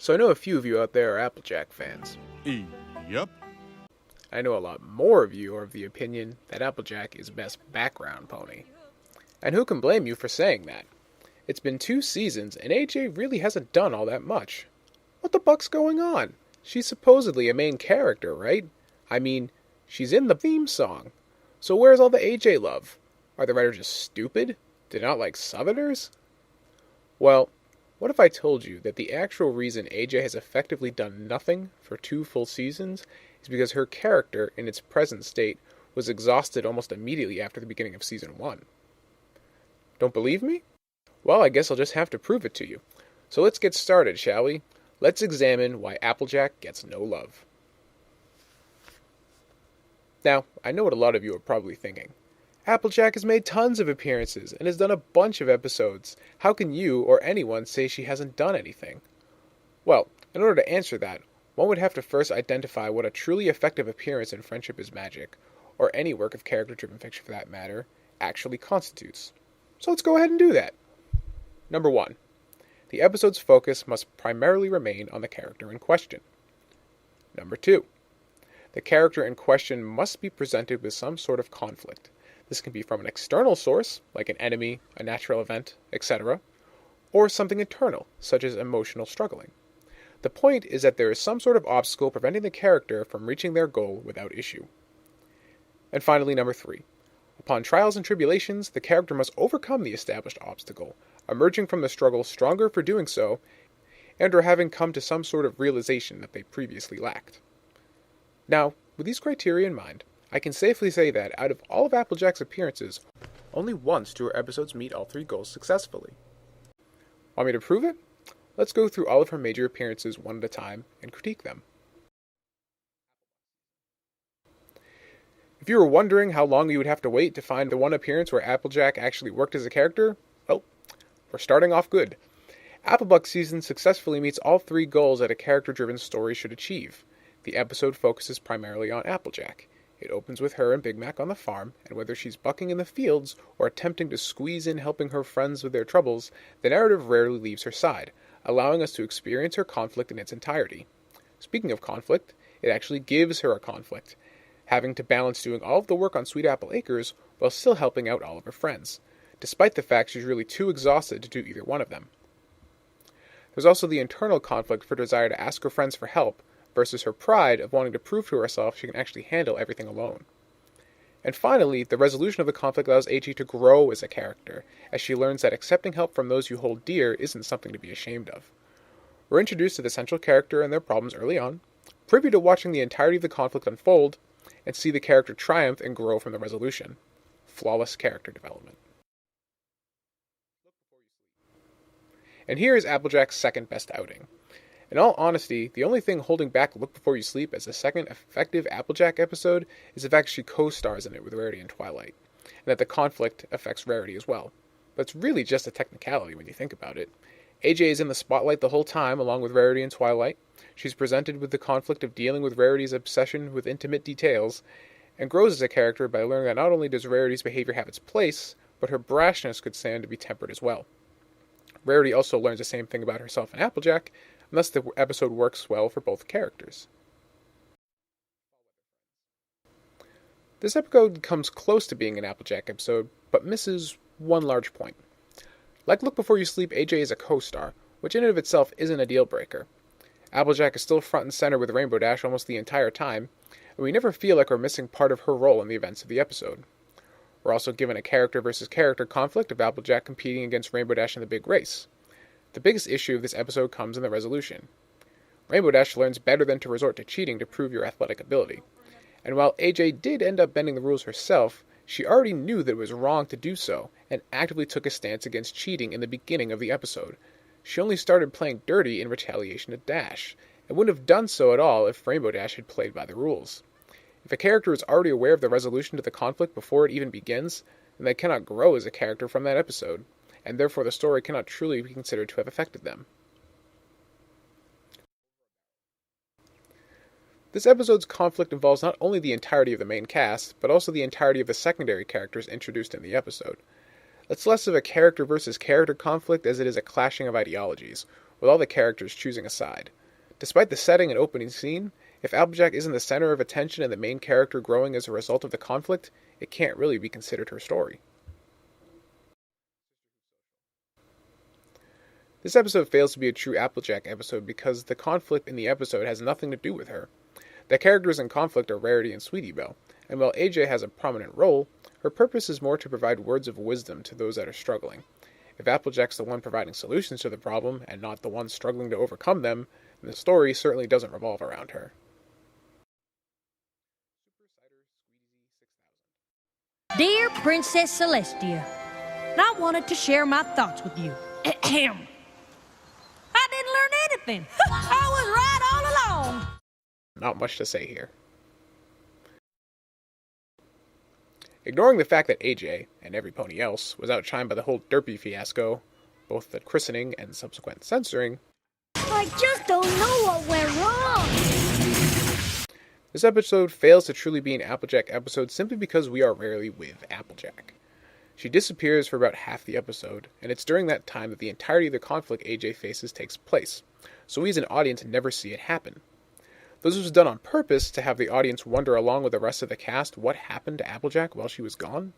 So I know a few of you out there are Applejack fans. Yep. I know a lot more of you are of the opinion that Applejack is best background pony. And who can blame you for saying that? It's been 2 seasons and AJ really hasn't done all that much. What the buck's going on? She's supposedly a main character, right? I mean, she's in the theme song. So where's all the AJ love? Are the writers just stupid? Do they not like Southerners? Well, what if I told you that the actual reason AJ has effectively done nothing for 2 full seasons is because her character, in its present state, was exhausted almost immediately after the beginning of Season 1? Don't believe me? Well, I guess I'll just have to prove it to you. So let's get started, shall we? Let's examine why Applejack gets no love. Now, I know what a lot of you are probably thinking. Applejack has made tons of appearances and has done a bunch of episodes. How can you or anyone say she hasn't done anything? Well, in order to answer that, one would have to first identify what a truly effective appearance in Friendship is Magic, or any work of character-driven fiction for that matter, actually constitutes. So let's go ahead and do that. Number 1. The episode's focus must primarily remain on the character in question. Number 2. The character in question must be presented with some sort of conflict. This can be from an external source, like an enemy, a natural event, etc., or something internal, such as emotional struggling. The point is that there is some sort of obstacle preventing the character from reaching their goal without issue. And finally, number 3. Upon trials and tribulations, the character must overcome the established obstacle, emerging from the struggle stronger for doing so, and or having come to some sort of realization that they previously lacked. Now, with these criteria in mind, I can safely say that out of all of Applejack's appearances, only once do her episodes meet all 3 goals successfully. Want me to prove it? Let's go through all of her major appearances one at a time and critique them. If you were wondering how long you would have to wait to find the one appearance where Applejack actually worked as a character, well, we're starting off good. Applebuck season successfully meets all 3 goals that a character-driven story should achieve. The episode focuses primarily on Applejack. It opens with her and Big Mac on the farm, and whether she's bucking in the fields or attempting to squeeze in helping her friends with their troubles, the narrative rarely leaves her side, allowing us to experience her conflict in its entirety. Speaking of conflict, it actually gives her a conflict, having to balance doing all of the work on Sweet Apple Acres while still helping out all of her friends, despite the fact she's really too exhausted to do either one of them. There's also the internal conflict for desire to ask her friends for help, versus her pride of wanting to prove to herself she can actually handle everything alone. And finally, the resolution of the conflict allows AJ to grow as a character, as she learns that accepting help from those you hold dear isn't something to be ashamed of. We're introduced to the central character and their problems early on, privy to watching the entirety of the conflict unfold, and see the character triumph and grow from the resolution. Flawless character development. And here is Applejack's second best outing. In all honesty, the only thing holding back Look Before You Sleep as the second effective Applejack episode is the fact she co-stars in it with Rarity and Twilight, and that the conflict affects Rarity as well. But it's really just a technicality when you think about it. AJ is in the spotlight the whole time, along with Rarity and Twilight. She's presented with the conflict of dealing with Rarity's obsession with intimate details, and grows as a character by learning that not only does Rarity's behavior have its place, but her brashness could stand to be tempered as well. Rarity also learns the same thing about herself and Applejack, and thus the episode works well for both characters. This episode comes close to being an Applejack episode, but misses one large point. Like Look Before You Sleep, AJ is a co-star, which in and of itself isn't a deal breaker. Applejack is still front and center with Rainbow Dash almost the entire time, and we never feel like we're missing part of her role in the events of the episode. We're also given a character versus character conflict of Applejack competing against Rainbow Dash in the big race. The biggest issue of this episode comes in the resolution. Rainbow Dash learns better than to resort to cheating to prove your athletic ability. And while AJ did end up bending the rules herself, she already knew that it was wrong to do so, and actively took a stance against cheating in the beginning of the episode. She only started playing dirty in retaliation to Dash, and wouldn't have done so at all if Rainbow Dash had played by the rules. If a character is already aware of the resolution to the conflict before it even begins, then they cannot grow as a character from that episode, and therefore the story cannot truly be considered to have affected them. This episode's conflict involves not only the entirety of the main cast, but also the entirety of the secondary characters introduced in the episode. It's less of a character versus character conflict as it is a clashing of ideologies, with all the characters choosing a side. Despite the setting and opening scene, if Applejack isn't the center of attention and the main character growing as a result of the conflict, it can't really be considered her story. This episode fails to be a true Applejack episode because the conflict in the episode has nothing to do with her. The characters in conflict are Rarity and Sweetie Belle, and while AJ has a prominent role, her purpose is more to provide words of wisdom to those that are struggling. If Applejack's the one providing solutions to the problem and not the one struggling to overcome them, then the story certainly doesn't revolve around her. Dear Princess Celestia, I wanted to share my thoughts with you. I didn't learn anything. I was right all along. Not much to say here. Ignoring the fact that AJ, and every pony else, was outshined by the whole Derpy fiasco, both the christening and subsequent censoring, I just don't know what went wrong. this episode fails to truly be an Applejack episode simply because we are rarely with Applejack. She disappears for about half the episode, and it's during that time that the entirety of the conflict AJ faces takes place, so we as an audience never see it happen. This was done on purpose to have the audience wonder along with the rest of the cast what happened to Applejack while she was gone.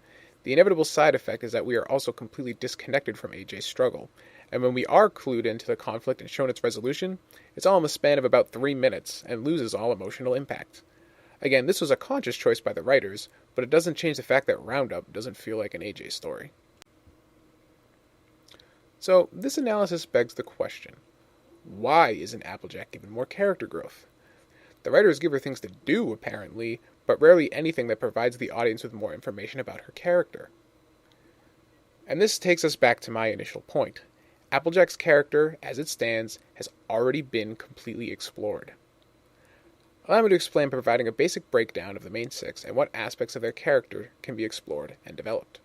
The inevitable side effect is that we are also completely disconnected from AJ's struggle, and when we are clued into the conflict and shown its resolution, it's all in the span of about 3 minutes and loses all emotional impact. Again, this was a conscious choice by the writers, but it doesn't change the fact that Roundup doesn't feel like an AJ story. So, this analysis begs the question, why isn't Applejack given more character growth? The writers give her things to do, apparently, but rarely anything that provides the audience with more information about her character. And this takes us back to my initial point. Applejack's character, as it stands, has already been completely explored. Allow me to explain by providing a basic breakdown of the main six and what aspects of their character can be explored and developed.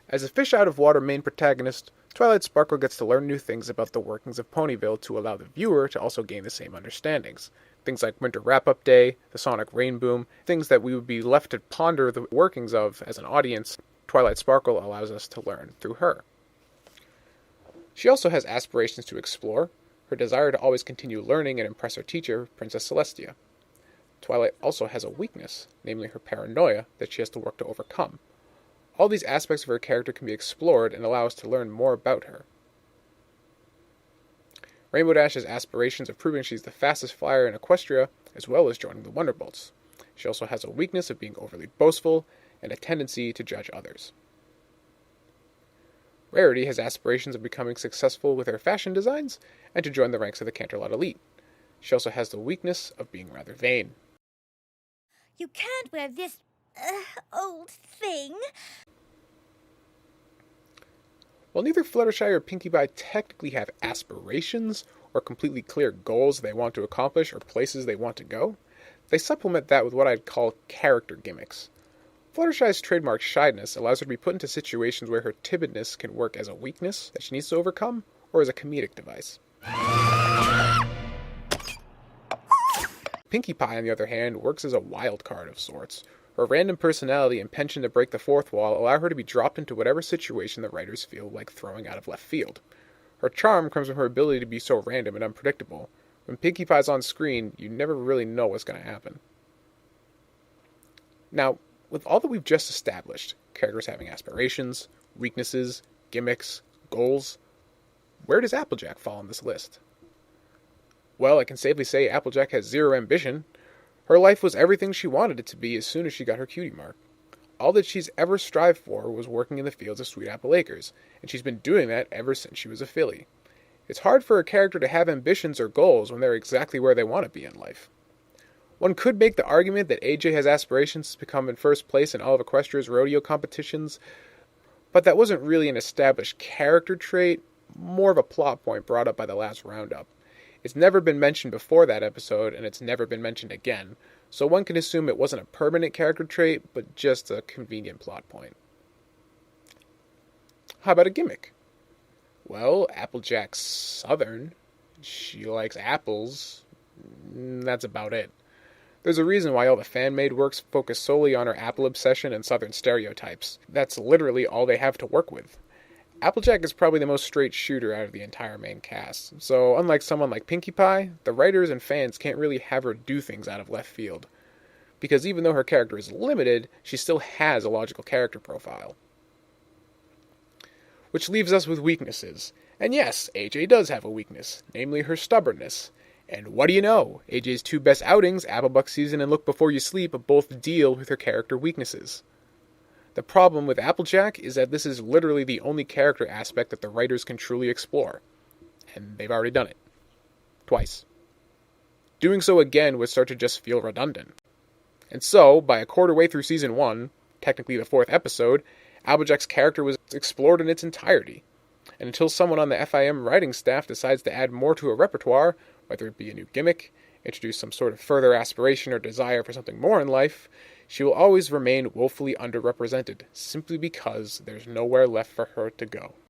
As a fish-out-of-water main protagonist, Twilight Sparkle gets to learn new things about the workings of Ponyville to allow the viewer to also gain the same understandings. Things like Winter Wrap-Up Day, the Sonic Rain Boom, things that we would be left to ponder the workings of as an audience, Twilight Sparkle allows us to learn through her. She also has aspirations to explore, her desire to always continue learning and impress her teacher, Princess Celestia. Twilight also has a weakness, namely her paranoia, that she has to work to overcome. All these aspects of her character can be explored and allow us to learn more about her. Rainbow Dash has aspirations of proving she's the fastest flyer in Equestria, as well as joining the Wonderbolts. She also has a weakness of being overly boastful and a tendency to judge others. Rarity has aspirations of becoming successful with her fashion designs and to join the ranks of the Canterlot elite. She also has the weakness of being rather vain. You can't wear this old thing. While neither Fluttershy or Pinkie Pie technically have aspirations or completely clear goals they want to accomplish or places they want to go, they supplement that with what I'd call character gimmicks. Fluttershy's trademark shyness allows her to be put into situations where her timidness can work as a weakness that she needs to overcome or as a comedic device. Pinkie Pie, on the other hand, works as a wild card of sorts. Her random personality and penchant to break the fourth wall allow her to be dropped into whatever situation the writers feel like throwing out of left field. Her charm comes from her ability to be so random and unpredictable. When Pinkie Pie's on screen, you never really know what's going to happen. Now, with all that we've just established, characters having aspirations, weaknesses, gimmicks, goals, where does Applejack fall on this list? Well, I can safely say Applejack has zero ambition. Her life was everything she wanted it to be as soon as she got her cutie mark. All that she's ever strived for was working in the fields of Sweet Apple Acres, and she's been doing that ever since she was a filly. It's hard for a character to have ambitions or goals when they're exactly where they want to be in life. One could make the argument that AJ has aspirations to become in first place in all of Equestria's rodeo competitions, but that wasn't really an established character trait, more of a plot point brought up by the last roundup. It's never been mentioned before that episode, and it's never been mentioned again, so one can assume it wasn't a permanent character trait, but just a convenient plot point. How about a gimmick? Well, Applejack's Southern. She likes apples. That's about it. There's a reason why all the fan-made works focus solely on her apple obsession and Southern stereotypes. That's literally all they have to work with. Applejack is probably the most straight shooter out of the entire main cast, so unlike someone like Pinkie Pie, the writers and fans can't really have her do things out of left field. Because even though her character is limited, she still has a logical character profile. Which leaves us with weaknesses. And yes, AJ does have a weakness, namely her stubbornness. And what do you know? AJ's two best outings, Applebuck Season and Look Before You Sleep, both deal with her character weaknesses. The problem with Applejack is that this is literally the only character aspect that the writers can truly explore. And they've already done it. Twice. Doing so again would start to just feel redundant. And so, by a quarter way through Season 1, technically the 4th episode, Applejack's character was explored in its entirety. And until someone on the FIM writing staff decides to add more to her repertoire, whether it be a new gimmick, introduce some sort of further aspiration or desire for something more in life, she will always remain woefully underrepresented, simply because there's nowhere left for her to go.